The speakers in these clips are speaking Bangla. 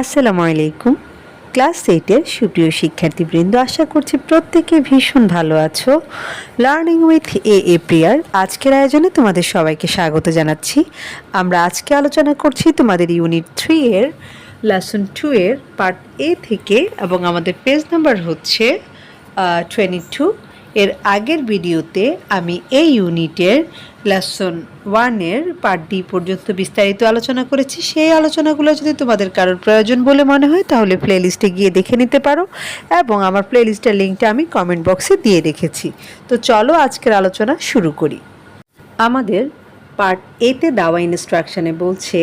আসসালামু আলাইকুম। ক্লাস 8-এর সুপ্রিয় শিক্ষার্থীবৃন্দ, আশা করছি প্রত্যেকে ভীষণ ভালো আছো। লার্নিং উইথ এ প্রিয়ার আজকের আয়োজনে তোমাদের সবাইকে স্বাগত জানাচ্ছি। আমরা আজকে আলোচনা করছি তোমাদের ইউনিট 3 এর লেসন 2 এর পার্ট এ থেকে, এবং আমাদের পেজ নাম্বার হচ্ছে 22। এর আগের ভিডিওতে আমি এই ইউনিটের লেসন 1-এর পার্ট ডি পর্যন্ত বিস্তারিত আলোচনা করেছি। সেই আলোচনাগুলো যদি তোমাদের কারোর প্রয়োজন বলে মনে হয় তাহলে প্লেলিস্টে গিয়ে দেখে নিতে পারো, এবং আমার প্লেলিস্টের লিঙ্কটা আমি কমেন্ট বক্সে দিয়ে রেখেছি। তো চলো আজকের আলোচনা শুরু করি। আমাদের পার্ট এতে দেওয়া ইনস্ট্রাকশানে বলছে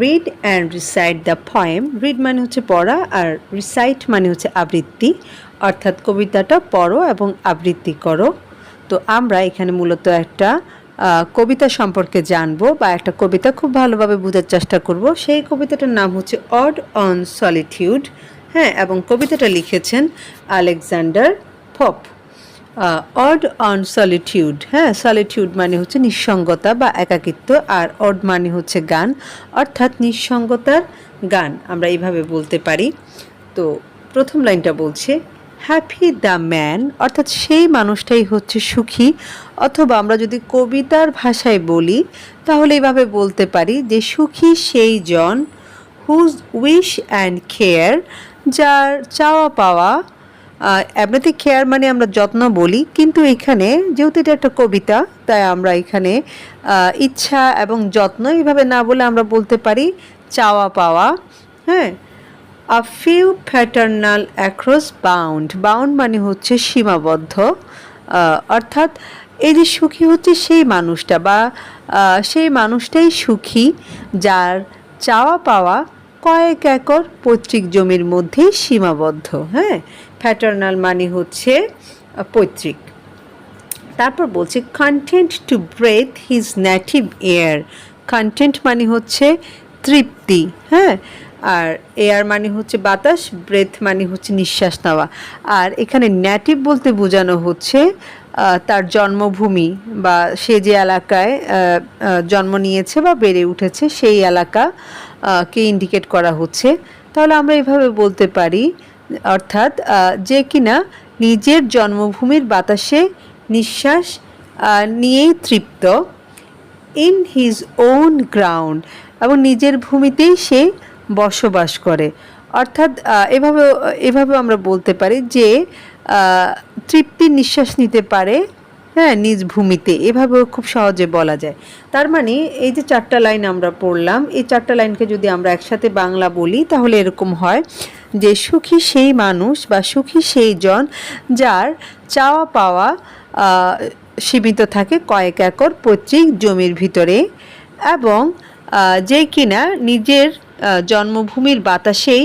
read and recite the poem. Read মানে হচ্ছে পড়া, আর রিসাইট মানে হচ্ছে আবৃত্তি, অর্থাৎ কবিতাটা পড়ো এবং আবৃত্তি করো। তো আমরা এখানে মূলত একটা কবিতা সম্পর্কে জানবো, বা একটা কবিতা খুব ভালোভাবে বোঝার চেষ্টা করব। সেই কবিতাটার নাম হচ্ছে অড অন সলিটিউড। হ্যাঁ, এবং কবিতাটা লিখেছেন Alexander pop. Odd on solitude. হ্যাঁ, সলিটিউড মানে হচ্ছে নিঃসঙ্গতা বা একাকিত্ব, আর অড মানে হচ্ছে গান, অর্থাৎ নিঃসঙ্গতার গান, আমরা এইভাবে বলতে পারি। তো প্রথম লাইনটা বলছে হ্যাপি দ্য ম্যান, অর্থাৎ সেই মানুষটাই হচ্ছে সুখী, অথবা আমরা যদি কবিতার ভাষায় বলি তাহলে এইভাবে বলতে পারি যে সুখী সেই জন হুজ উইশ অ্যান্ড কেয়ার, যার চাওয়া পাওয়া, এমনিতে কেয়ার মানে আমরা যত্ন বলি, কিন্তু এখানে যেহেতু এটা একটা কবিতা তাই আমরা এখানে ইচ্ছা এবং যত্ন এইভাবে না বলে আমরা বলতে পারি চাওয়া পাওয়া। হ্যাঁ, a few paternal across bound. Bound মানে হচ্ছে সীমাবদ্ধ, অর্থাৎ এই যে সুখী হচ্ছে সেই মানুষটা, বা সেই মানুষটাই সুখী যার চাওয়া পাওয়া কয়েক একর পৈতৃক জমির মধ্যেই সীমাবদ্ধ। হ্যাঁ, প্যাটার্নাল মানে হচ্ছে পৈতৃক। তারপর বলছে content to breathe his native air. Content মানে হচ্ছে তৃপ্তি। হ্যাঁ, আর এয়ার মানে হচ্ছে বাতাস, ব্রেথ মানে হচ্ছে নিঃশ্বাস নেওয়া। আর এখানে নেটিভ বলতে বোঝানো হচ্ছে তার জন্মভূমি, বা সে যে এলাকায় জন্ম নিয়েছে বা বেড়ে উঠেছে সেই এলাকা কে ইন্ডিকেট করা হচ্ছে। তাহলে আমরা এভাবে বলতে পারি, অর্থাৎ যে কিনা নিজের জন্মভূমির বাতাসে নিঃশ্বাস নিয়েই তৃপ্ত। ইন হিজ ওন গ্রাউন্ড, এবং নিজের ভূমিতেই সে বসবাস করে। অর্থাৎ এভাবে আমরা বলতে পারি যে তৃপ্তির নিঃশ্বাস নিতে পারে, হ্যাঁ, নিজ ভূমিতে। এভাবেও খুব সহজে বলা যায়। তার মানে এই যে 4টা লাইন আমরা পড়লাম, এই 4টা লাইনকে যদি আমরা একসাথে বাংলা বলি তাহলে এরকম হয় যে সুখী সেই মানুষ বা সুখী সেই জন যার চাওয়া পাওয়া সীমিত থাকে কয়েক একর পৈতৃক জমির ভিতরে, এবং যে কিনা নিজের জন্মভূমির বাতাসেই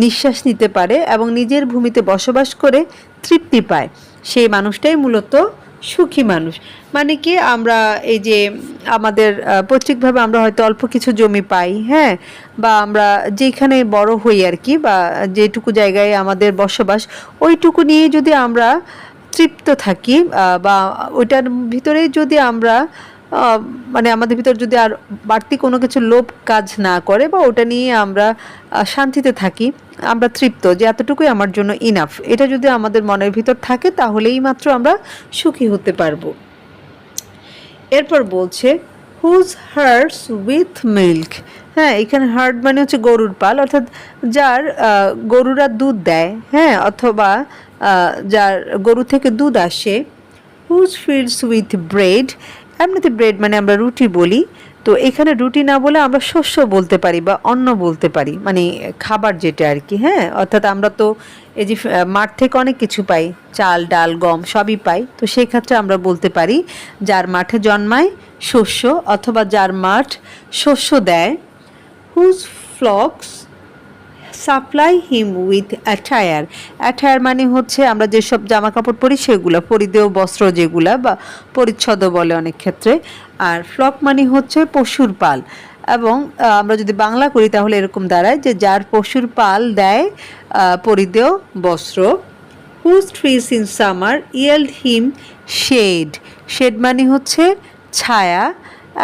নিঃশ্বাস নিতে পারে এবং নিজের ভূমিতে বসবাস করে তৃপ্তি পায়, সেই মানুষটাই মূলত সুখী মানুষ। মানে কি, আমরা এই যে আমাদের পৈতৃকভাবে আমরা হয়তো অল্প কিছু জমি পাই, হ্যাঁ, বা আমরা যেখানে বড় হই আর কি, বা যেটুকু জায়গায় আমাদের বসবাস ওইটুকু নিয়ে যদি আমরা তৃপ্ত থাকি, বা ওইটার ভিতরে যদি আমরা মানে আমাদের ভিতর যদি আর বাড়তি কোনো কিছু লোভ কাজ না করে, বা ওটা নিয়ে আমরা শান্তিতে থাকি, আমরা তৃপ্ত যে এতটুকুই আমার জন্য ইনাফ, এটা যদি আমাদের মনের ভিতর থাকে তাহলেই মাত্র আমরা সুখী হতে পারবো। এরপর বলছে হুজ হার্ডস উইথ মিল্ক। হ্যাঁ, এখানে হার্ড মানে হচ্ছে গরুর পাল, অর্থাৎ যার গরুরা দুধ দেয়, হ্যাঁ, অথবা যার গরু থেকে দুধ আসে। Whose fields with bread. এমনিতে ব্রেড মানে আমরা রুটি বলি, তো এখানে রুটি না বলে আমরা শস্য বলতে পারি বা অন্ন বলতে পারি, মানে খাবার যেটা আর কি। হ্যাঁ, অর্থাৎ আমরা তো এই যে মাঠ থেকে অনেক কিছু পাই, চাল ডাল গম সবই পাই, তো সেই ক্ষেত্রে আমরা বলতে পারি যার মাঠে জন্মায় শস্য, অথবা যার মাঠ শস্য দেয়। Whose flocks supply him with attire. Attire মানে হচ্ছে আমরা যেসব জামা কাপড় পরি সেগুলো, পরিধেয় বস্ত্র যেগুলা, বা পরিচ্ছদ বলে অনেক ক্ষেত্রে। আর ফ্লক মানে হচ্ছে পশুর পাল, এবং আমরা যদি বাংলা করি তাহলে এরকম দাঁড়ায় যে যার পশুর পাল দেয় পরিধেয় বস্ত্র। Whose trees in summer yield him shade. Shade মানে হচ্ছে ছায়া,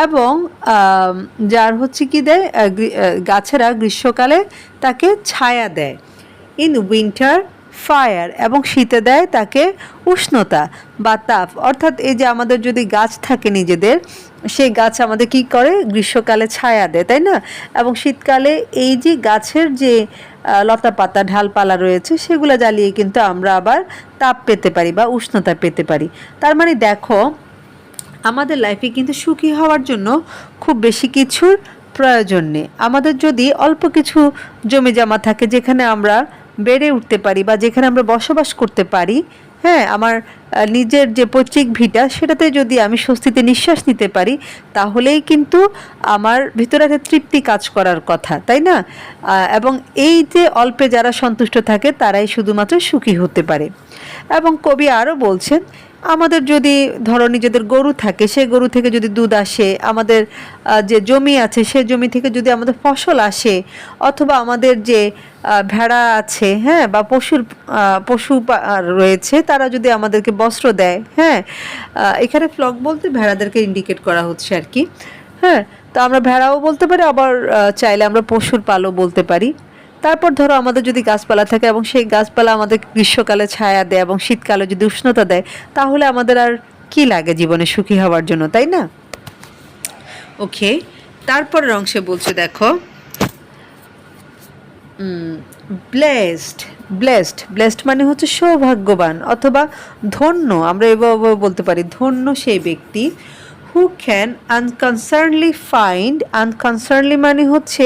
এবং যার হচ্ছে কি দেয়, গাছেরা গ্রীষ্মকালে তাকে ছায়া দেয়। ইন উইন্টার ফায়ার, এবং শীতে দেয় তাকে উষ্ণতা বা তাপ। অর্থাৎ এই যে আমাদের যদি গাছ থাকে নিজেদের, সেই গাছ আমাদের কি করে, গ্রীষ্মকালে ছায়া দেয়, তাই না? এবং শীতকালে এই যে গাছের যে লতা পাতা ঢালপালা রয়েছে সেগুলো জ্বালিয়ে কিন্তু আমরা আবার তাপ পেতে পারি বা উষ্ণতা পেতে পারি। তার মানে দেখো, আমাদের লাইফে কিন্তু সুখী হওয়ার জন্য খুব বেশি কিছুর প্রয়োজন নেই। আমাদের যদি অল্প কিছু জমি জমা থাকে যেখানে আমরা বেড়ে উঠতে পারি বা যেখানে আমরা বসবাস করতে পারি, হ্যাঁ, আমার নিজের যে পৈতৃক ভিটা সেটাতে যদি আমি স্বস্তিতে নিঃশ্বাস নিতে পারি, তাহলেই কিন্তু আমার ভিতরে একটা তৃপ্তি কাজ করার কথা, তাই না? এবং এই যে অল্পে যারা সন্তুষ্ট থাকে তারাই শুধুমাত্র সুখী হতে পারে। এবং কবি আরও বলছেন, আমাদের যদি ধরো নিজেদের গরু থাকে, সেই গরু থেকে যদি দুধ আসে, আমাদের যে জমি আছে সেই জমি থেকে যদি আমাদের ফসল আসে, অথবা আমাদের যে ভেড়া আছে, হ্যাঁ, বা পশু রয়েছে, তারা যদি আমাদেরকে বস্ত্র দেয়, হ্যাঁ, এখানে ফ্লক বলতে ভেড়াদেরকে ইন্ডিকেট করা হচ্ছে আর কি, হ্যাঁ। তো আমরা ভেড়াও বলতে পারি, আবার চাইলে আমরা পশুর পালও বলতে পারি। তারপর ধরো আমাদের যদি গাছপালা থাকে এবং সেই গাছপালা আমাদের গ্রীষ্মকালে ছায়া দেয় এবং শীতকালে যদি উষ্ণতা দেয়, তাহলে আমাদের আর কি লাগে জীবনে সুখী হওয়ার জন্য, তাই না? ওকে, তারপরের অংশে বলছে দেখো, ব্লেসড। ব্লেসড মানে হচ্ছে সৌভাগ্যবান অথবা ধন্য, আমরা এভাবে বলতে পারি, ধন্য সেই ব্যক্তি হু ক্যান আনকনসার্নলি ফাইন্ড, আনকনসার্নলি মানে হচ্ছে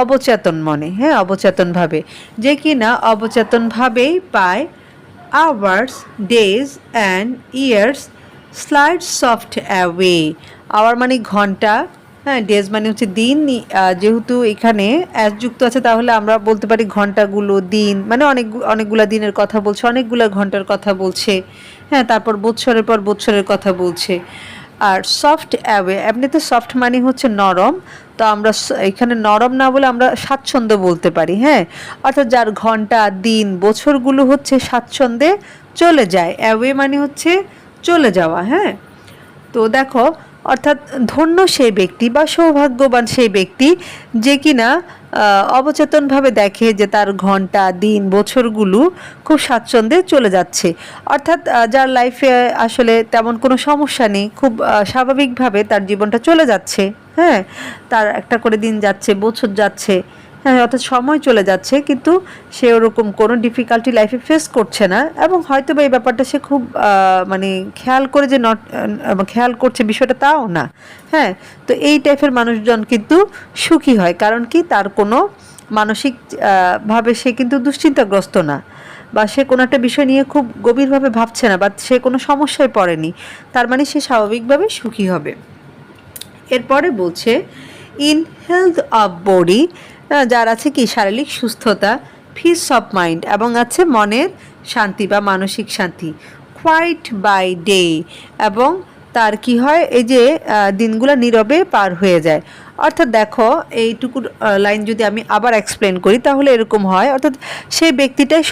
অবচেতন মনে, হ্যাঁ, অবচেতনভাবে, যে কিনা অবচেতনভাবেই পায় hours, days and years slide soft away. Hour মানে ঘন্টা, হ্যাঁ, ডেজ মানে হচ্ছে দিন। যেহেতু এখানে অ্যাজ যুক্ত আছে, তাহলে আমরা বলতে পারি ঘন্টাগুলো, দিন মানে অনেকগুলা দিনের কথা বলছে, অনেকগুলা ঘন্টার কথা বলছে, হ্যাঁ। তারপর বৎসরের পর বৎসরের কথা বলছে। আর সফট অ্যাওয়ে, এমনিতে সফট মানে হচ্ছে নরম, তো আমরা এখানে নরম না বলে আমরা স্বাচ্ছন্দ্য বলতে পারি, হ্যাঁ। অর্থাৎ যার ঘন্টা, দিন, বছরগুলো হচ্ছে স্বাচ্ছন্দ্যে চলে যায়। অ্যাওয়ে মানে হচ্ছে চলে যাওয়া, হ্যাঁ। তো দেখো, অর্থাৎ ধন্য সেই ব্যক্তি বা সৌভাগ্যবান সেই ব্যক্তি যে কিনা অবচেতনভাবে দেখে যে তার ঘন্টা, দিন, বছরগুলো খুব স্বাচ্ছন্দ্যে চলে যাচ্ছে। অর্থাৎ যার লাইফে আসলে তেমন কোনো সমস্যা নেই, খুব স্বাভাবিকভাবে তার জীবনটা চলে যাচ্ছে, হ্যাঁ। তার একটা করে দিন যাচ্ছে, বছর যাচ্ছে, হ্যাঁ, অর্থাৎ সময় চলে যাচ্ছে, কিন্তু সে ওরকম কোনো ডিফিকাল্টি লাইফে ফেস করছে না। এবং হয়তো বা এই ব্যাপারটা সে খুব মানে খেয়াল করে যে খেয়াল করছে বিষয়টা, তাও না, হ্যাঁ। তো এই টাইপের মানুষজন কিন্তু সুখী হয়, কারণ কি তার কোনো মানসিক ভাবে সে কিন্তু দুশ্চিন্তাগ্রস্ত না, বা সে কোনো একটা বিষয় নিয়ে খুব গভীরভাবে ভাবছে না, বা সে কোনো সমস্যায় পড়েনি, তার মানে সে স্বাভাবিকভাবে সুখী হবে। এরপরে বলছে ইন হেলথ অফ বডি, যার আছে কি শারীরিক সুস্থতা, পিস অফ মাইন্ড, এবং আছে মনের শান্তি বা মানসিক শান্তি, কোয়াইট বাই ডে, এবং তার কি হয়, এই যে দিনগুলো নীরবে পার হয়ে যায়। অর্থাৎ দেখো, এইটুকু লাইন যদি আমি আবার এক্সপ্লেন করি তাহলে এরকম হয়, অর্থাৎ সেই ব্যক্তিটাই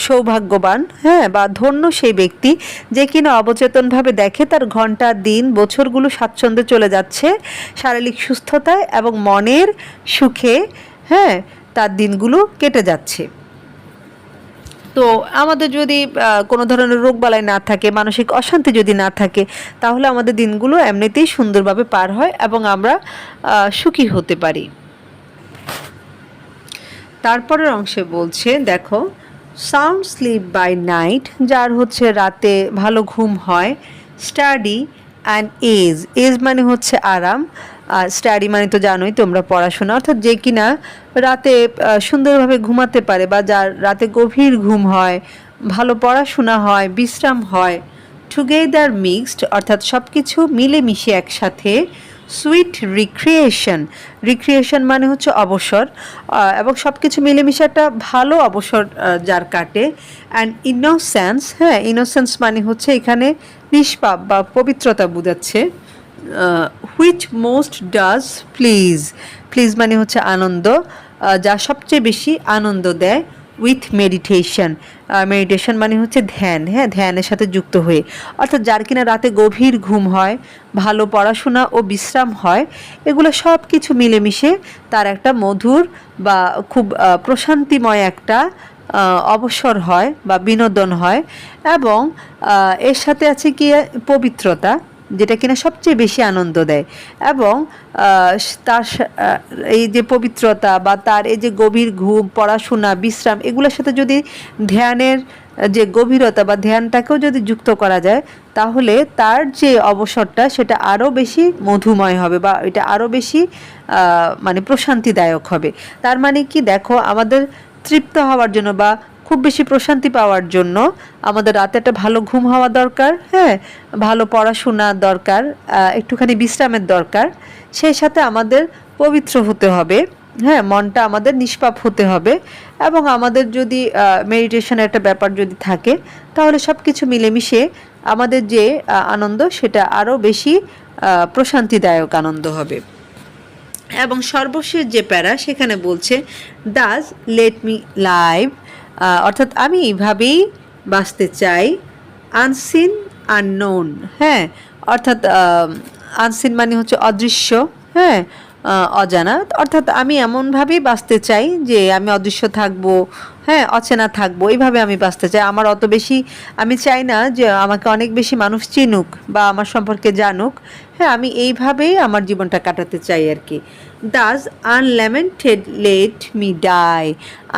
সৌভাগ্যবান, হ্যাঁ, বা ধন্য সেই ব্যক্তি যে কিনা অবচেতনভাবে দেখে তার ঘন্টা, দিন, বছরগুলো স্বাচ্ছন্দ্যে চলে যাচ্ছে, শারীরিক সুস্থতায় এবং মনের সুখে, হ্যাঁ, তার দিনগুলো কেটে যাচ্ছে। তো আমাদের যদি কোনো ধরনের রোগবালাই না থাকে, মানসিক অশান্তি যদি না থাকে, তাহলে আমাদের দিনগুলো এমনিতেই সুন্দরভাবে পার হয় এবং আমরা সুখী হতে পারি। তারপরের অংশে বলছে দেখো, সাউন্ড স্লিপ বাই নাইট, যার হচ্ছে রাতে ভালো ঘুম হয়, স্টাডি অ্যান্ড এজ মানে হচ্ছে আরাম, আর স্টাডি মানে তো জানোই তোমরা, পড়াশোনা, অর্থাৎ যে কিনা রাতে সুন্দরভাবে ঘুমাতে পারে, বা যার রাতে গভীর ঘুম হয়, ভালো পড়াশোনা হয়, বিশ্রাম হয়, টুগেদার মিক্সড, অর্থাৎ সব কিছু মিলেমিশে একসাথে, সুইট রিক্রিয়েশন মানে হচ্ছে অবসর, এবং সব কিছু মিলেমিশে একটা ভালো অবসর যার কাটে। অ্যান্ড ইনোসেন্স, হ্যাঁ, ইনোসেন্স মানে হচ্ছে এখানে নিষ্পাপ বা পবিত্রতা বোঝাচ্ছে। হুইচ মোস্ট ডাজ প্লিজ মানে হচ্ছে আনন্দ, যা সবচেয়ে বেশি আনন্দ দেয়। With meditation. মেডিটেশন মানে হচ্ছে ধ্যান, হ্যাঁ, ধ্যানের সাথে যুক্ত হয়ে, অর্থাৎ যার কিনা রাতে গভীর ঘুম হয়, ভালো পড়াশোনা ও বিশ্রাম হয়, এগুলো সব কিছু মিলেমিশে তার একটা মধুর বা খুব প্রশান্তিময় একটা অবসর হয় বা বিনোদন হয়। এবং এর সাথে আছে কি পবিত্রতা, যেটা কিনা সবচেয়ে বেশি আনন্দ দেয়। এবং তার এই যে পবিত্রতা বা তার এই যে গভীর ঘুম, পড়াশোনা, বিশ্রাম, এগুলোর সাথে যদি ধ্যানের যে গভীরতা বা ধ্যানটাকেও যদি যুক্ত করা যায়, তাহলে তার যে অবসরটা সেটা আরও বেশি মধুময় হবে বা এটা আরও বেশি মানে প্রশান্তিদায়ক হবে। তার মানে কি, দেখো, আমাদের তৃপ্ত হওয়ার জন্য বা খুব বেশি প্রশান্তি পাওয়ার জন্য আমাদের রাতে একটা ভালো ঘুম হওয়া দরকার, হ্যাঁ, ভালো পড়াশোনা দরকার, একটুখানি বিশ্রামের দরকার, সেই সাথে আমাদের পবিত্র হতে হবে, হ্যাঁ, মনটা আমাদের নিষ্পাপ হতে হবে। এবং আমাদের যদি মেডিটেশনের একটা ব্যাপার যদি থাকে, তাহলে সব কিছু মিলেমিশে আমাদের যে আনন্দ সেটা আরও বেশি প্রশান্তিদায়ক আনন্দ হবে। এবং সর্বশেষ যে প্যারা সেখানে বলছে ডাজ লেট মি লাইভ, অর্থাৎ আমি এইভাবেই বাঁচতে চাই, আনসিন আননোন, হ্যাঁ, অর্থাৎ আনসিন মানে হচ্ছে অদৃশ্য, হ্যাঁ, অজানা, অর্থাৎ আমি এমনভাবেই বাঁচতে চাই যে আমি অদৃশ্য থাকবো, হ্যাঁ, অচেনা থাকবো, এইভাবে আমি বাঁচতে চাই। আমার অত বেশি আমি চাই না যে আমাকে অনেক বেশি মানুষ চিনুক বা আমার সম্পর্কে জানুক, হ্যাঁ, আমি এইভাবেই আমার জীবনটা কাটাতে চাই আর কি। ডাজ আনল্যামেন্টেড লেট মি ডাই,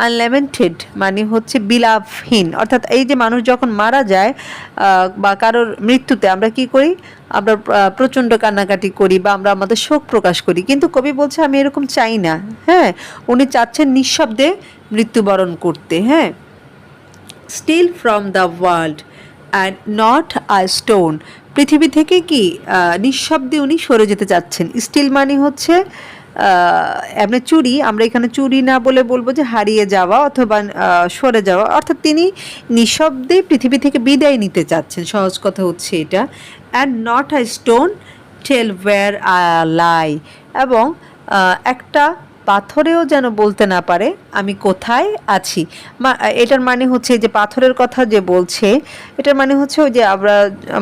আনল্যামেন্টেড মানে হচ্ছে বিলাপহীন, অর্থাৎ এই যে মানুষ যখন মারা যায় বা কারোর মৃত্যুতে আমরা কি করি, আমরা প্রচণ্ড কান্নাকাটি করি বা আমরা আমাদের শোক প্রকাশ করি, কিন্তু কবি বলছে আমি এরকম চাই না, হ্যাঁ, উনি চাচ্ছেন নিঃশব্দে মৃত্যুবরণ করতে, হ্যাঁ। Still from the world and not a stone, পৃথিবী থেকে কি নিঃশব্দে উনি সরে যেতে চাচ্ছেন। স্টিল মানে হচ্ছে এমনি চুরি, আমরা এখানে চুরি না বলে বলবো যে হারিয়ে যাওয়া অথবা সরে যাওয়া, অর্থাৎ তিনি নিঃশব্দে পৃথিবী থেকে বিদায় নিতে চাচ্ছেন, সহজ কথা হচ্ছে এটা। And not a stone tell where I lie, এবং একটা পাথরেও যেন বলতে না পারে আমি কোথায় আছি। এটার মানে হচ্ছে যে পাথরের কথা যে বলছে, এটার মানে হচ্ছে ওই যে আমরা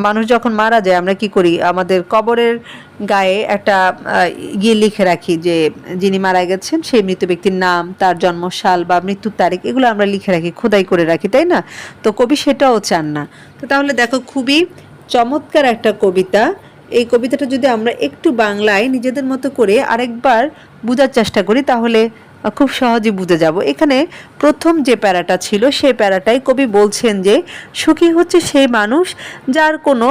মানুষ যখন মারা যায় আমরা কি করি, আমাদের কবরের গায়ে একটা ইয়ে লিখে রাখি যে যিনি মারা গেছেন সেই মৃত ব্যক্তির নাম, তার জন্মসাল বা মৃত্যুর তারিখ, এগুলো আমরা লিখে রাখি, খোদাই করে রাখি, তাই না? তো কবি সেটাও চান না। তো তাহলে দেখো, খুবই চমৎকার একটা কবিতা। এই কবিতাটা যদি আমরা একটু বাংলায় নিজেদের মতো করে আরেকবার বোঝার চেষ্টা করি, তাহলে খুব সহজে বুঝে যাব। এখানে প্রথম যে প্যারাটা ছিল সেই প্যারাটাই কবি বলছেন যে সুখী হচ্ছে সেই মানুষ যার কোনো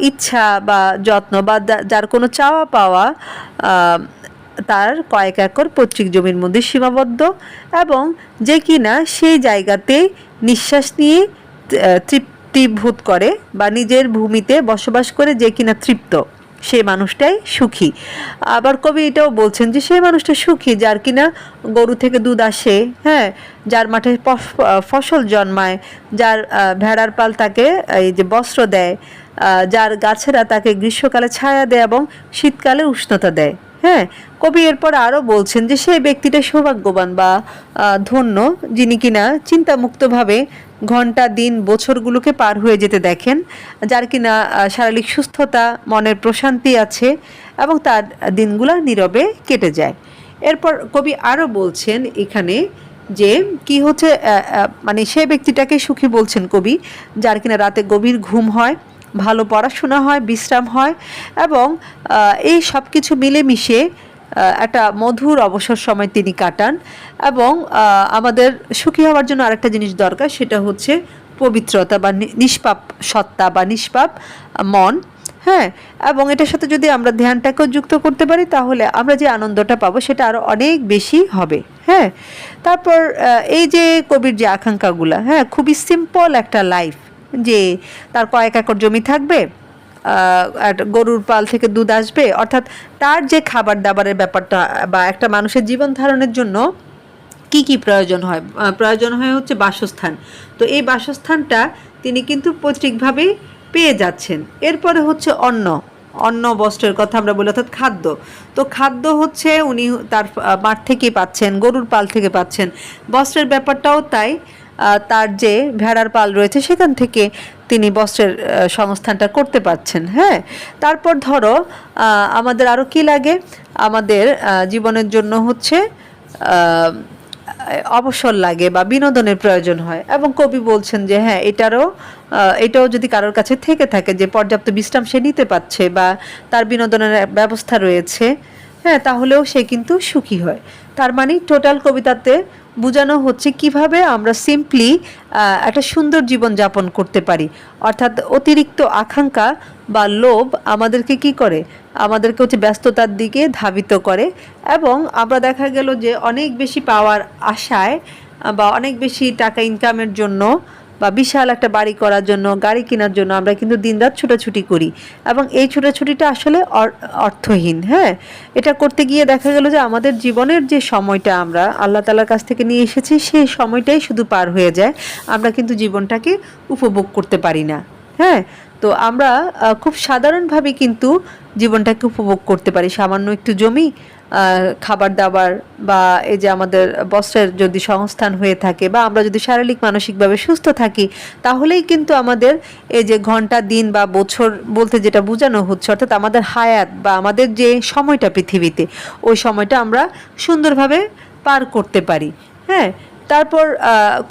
ইচ্ছা বা যত্ন বা যার কোনো চাওয়া পাওয়া তার কয়েক একর পৈতৃক জমির মধ্যে সীমাবদ্ধ, এবং যে কিনা সেই জায়গাতে নিঃশ্বাস নিয়ে তৃপ্তিবোধ করে বা নিজের ভূমিতে বসবাস করে যে কিনা তৃপ্ত, সেই মানুষটাই সুখী। আবার কবি এটাও বলছেন যে সেই মানুষটা সুখী যার কিনা গরু থেকে দুধ আসে, হ্যাঁ, যার মাঠে ফসল জন্মায়, যার ভেড়ার পাল তাকে এই যে বস্ত্র দেয়, যার গাছেরা তাকে গ্রীষ্মকালে ছায়া দেয় এবং শীতকালে উষ্ণতা দেয়, হ্যাঁ। কবি এরপর আরও বলছেন যে সেই ব্যক্তিটা সৌভাগ্যবান বা ধন্য যিনি কিনা চিন্তামুক্তভাবে ঘন্টা, দিন, বছরগুলোকে পার হয়ে যেতে দেখেন, যার কিনা শারীরিক সুস্থতা, মনের প্রশান্তি আছে এবং তার দিনগুলো নীরবে কেটে যায়। এরপর কবি আরও বলছেন এখানে যে কি হচ্ছে, মানে সেই ব্যক্তিটাকে সুখী বলছেন কবি যার কিনা রাতে গভীর ঘুম হয়, ভালো পড়াশোনা হয়, বিশ্রাম হয়, এবং এই সব কিছু মিলেমিশে একটা মধুর অবসর সময় তিনি কাটান। এবং আমাদের সুখী হওয়ার জন্য আরেকটা জিনিস দরকার, সেটা হচ্ছে পবিত্রতা বা নিষ্পাপ সত্তা বা নিষ্পাপ মন, হ্যাঁ। এবং এটার সাথে যদি আমরা ধ্যানটাকেও যুক্ত করতে পারি, তাহলে আমরা যে আনন্দটা পাবো সেটা আরও অনেক বেশি হবে, হ্যাঁ। তারপর এই যে কবির যে আকাঙ্ক্ষাগুলো, হ্যাঁ, খুবই সিম্পল একটা লাইফ, যে তার কয়েক একর জমি থাকবে, গরুর পাল থেকে দুধ আসবে, অর্থাৎ তার যে খাবার দাবারের ব্যাপারটা বা একটা মানুষের জীবন ধারণের জন্য কি কি প্রয়োজন হয়, প্রয়োজন হয় হচ্ছে বাসস্থান। তো এই বাসস্থানটা তিনি কিন্তু পৈতৃকভাবে পেয়ে যাচ্ছেন। এরপরে হচ্ছে অন্ন, অন্ন বস্ত্রের কথা আমরা বলি, অর্থাৎ খাদ্য। তো খাদ্য হচ্ছে উনি তার মাঠ থেকেই পাচ্ছেন, গরুর পাল থেকে পাচ্ছেন। বস্ত্রের ব্যাপারটাও তাই, তার যে ভেড়ার পাল রয়েছে সেখান থেকে তিনি বস্ত্রের সংস্থানটা করতে পারছেন। হ্যাঁ, তারপর ধরো আমাদের আরও কি লাগে, আমাদের জীবনের জন্য হচ্ছে অবসর লাগে বা বিনোদনের প্রয়োজন হয়, এবং কবি বলছেন যে হ্যাঁ এটাও যদি কারোর কাছে থেকে থাকে যে পর্যাপ্ত বিশ্রাম সে নিতে পারছে বা তার বিনোদনের ব্যবস্থা রয়েছে, হ্যাঁ, তাহলেও সে কিন্তু সুখী হয়। তার মানে টোটাল কবিতাতে বোঝানো হচ্ছে কিভাবে আমরা সিম্পলি একটা সুন্দর জীবন যাপন করতে পারি। অর্থাৎ অতিরিক্ত আকাঙ্ক্ষা বা লোভ আমাদেরকে কি করে, আমাদেরকে হচ্ছে ব্যস্ততার দিকে ধাবিত করে, এবং আমরা দেখা গেল যে অনেক বেশি পাওয়ার আশায় বা অনেক বেশি টাকা ইনকামের জন্য বা বিশাল একটা বাড়ি করার জন্য, গাড়ি কেনার জন্য আমরা কিন্তু দিনরাত ছুটাছুটি করি, এবং এই ছুটাছুটিটা আসলে অর্থহীন। হ্যাঁ, এটা করতে গিয়ে দেখা গেল যে আমাদের জীবনের যে সময়টা আমরা আল্লাহ তাআলার কাছ থেকে নিয়ে এসেছি সেই সময়টাই শুধু পার হয়ে যায়, আমরা কিন্তু জীবনটাকে উপভোগ করতে পারি না। হ্যাঁ, তো আমরা খুব সাধারণভাবে কিন্তু জীবনটাকে উপভোগ করতে পারি। সামান্য একটু জমি, খাবার দাবার, বা এই যে আমাদের বস্ত্রের যদি সংস্থান হয়ে থাকে, বা আমরা যদি শারীরিক মানসিকভাবে সুস্থ থাকি, তাহলেই কিন্তু আমাদের এই যে ঘন্টা, দিন বা বছর বলতে যেটা বোঝানো হচ্ছে, অর্থাৎ আমাদের হায়াত বা আমাদের যে সময়টা পৃথিবীতে, ওই সময়টা আমরা সুন্দরভাবে পার করতে পারি। হ্যাঁ, তারপর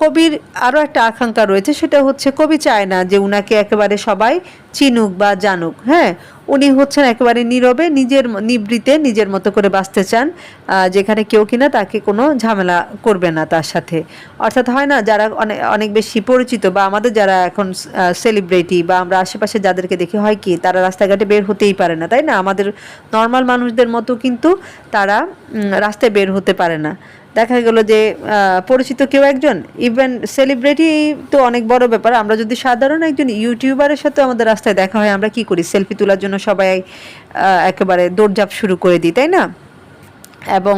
কবির আরও একটা আকাঙ্ক্ষা রয়েছে, সেটা হচ্ছে কবি চায় না যে উনাকে একেবারে সবাই চিনুক বা জানুক। হ্যাঁ, উনি হচ্ছেন একেবারে নীরবে, নিজের নিবৃতে নিজের মতো করে বাঁচতে চান, যেখানে কেউ কিনা তাকে কোনো ঝামেলা করবে না তার সাথে। অর্থাৎ হয় না, যারা অনেক অনেক বেশি পরিচিত বা আমাদের যারা এখন সেলিব্রিটি বা আমরা আশেপাশে যাদেরকে দেখি, হয় কি তারা রাস্তাঘাটে বের হতেই পারে না, তাই না? আমাদের নর্মাল মানুষদের মতো কিন্তু তারা রাস্তায় বের হতে পারে না। দেখা গেল যে পরিচিত কেউ একজন, ইভেন সেলিব্রিটি তো অনেক বড় ব্যাপার, আমরা যদি সাধারণ একজন ইউটিউবারের সাথে আমাদের রাস্তায় দেখা হয়, আমরা কি করি, সেলফি তোলার জন্য সবাই একেবারে দৌড়ঝাঁপ শুরু করে দিই, তাই না? এবং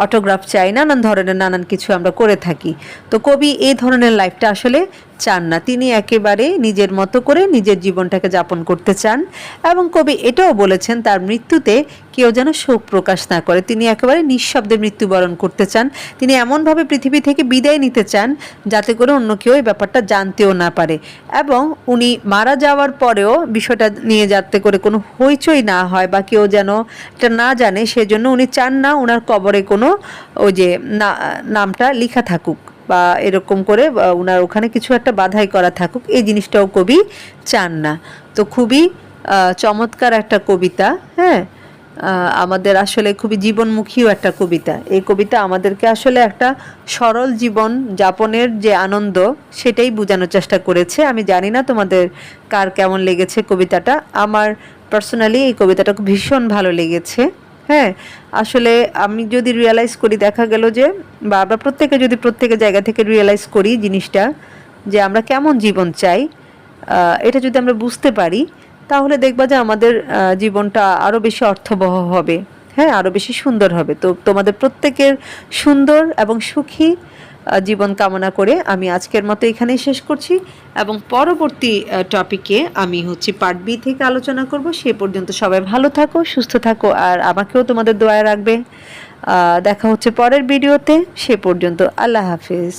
অটোগ্রাফ চাই, নানান কিছু আমরা করে থাকি। তো কবি এই ধরনের লাইফটা আসলে চান না, তিনি একেবারে নিজের মতো করে নিজের জীবনটাকে যাপন করতে চান। এবং কবি এটাও বলেছেন তার মৃত্যুতে কেউ যেন শোক প্রকাশ না করে, তিনি একেবারে নিঃশব্দে মৃত্যুবরণ করতে চান। তিনি এমনভাবে পৃথিবী থেকে বিদায় নিতে চান যাতে করে অন্য কেউ এই ব্যাপারটা জানতেও না পারে, এবং উনি মারা যাওয়ার পরেও বিষয়টা নিয়ে যাতে করে কোনো হইচই না হয় বা কেউ যেন এটা না জানে, সেজন্য উনি চান না ওনার কবরে কোনো ওই যে নামটা লেখা থাকুক বা এরকম করে ওনার ওখানে কিছু একটা বাধাই করা থাকুক, এই জিনিসটাও কবি চান না। তো খুবই চমৎকার একটা কবিতা। হ্যাঁ, আমাদের আসলে খুবই জীবনমুখীও একটা কবিতা। এই কবিতা আমাদেরকে আসলে একটা সরল জীবন যাপনের যে আনন্দ সেটাই বোঝানোর চেষ্টা করেছে। আমি জানি না তোমাদের কার কেমন লেগেছে কবিতাটা, আমার পার্সোনালি এই কবিতাটা ভীষণ ভালো লেগেছে। হ্যাঁ, আসলে আমি যদি রিয়েলাইজ করি, দেখা গেল যে বা আমরা প্রত্যেকে যদি প্রত্যেকের জায়গা থেকে রিয়েলাইজ করি জিনিসটা, যে আমরা কেমন জীবন চাই, এটা যদি আমরা বুঝতে পারি, তাহলে দেখবা যে আমাদের জীবনটা আরও বেশি অর্থবহ হবে। হ্যাঁ, আরও বেশি সুন্দর হবে। তো তোমাদের প্রত্যেকের সুন্দর এবং সুখী জীবন কামনা করে আমি আজকের মতো এখানেই শেষ করছি, এবং পরবর্তী টপিকে আমি হচ্ছে পার্ট বি থেকে আলোচনা করব। সে পর্যন্ত সবাই ভালো থাকো, সুস্থ থাকো, আর আমাকেও তোমাদের দোয়ায় রাখবে। দেখা হচ্ছে পরের ভিডিওতে। সে পর্যন্ত আল্লাহ হাফিজ।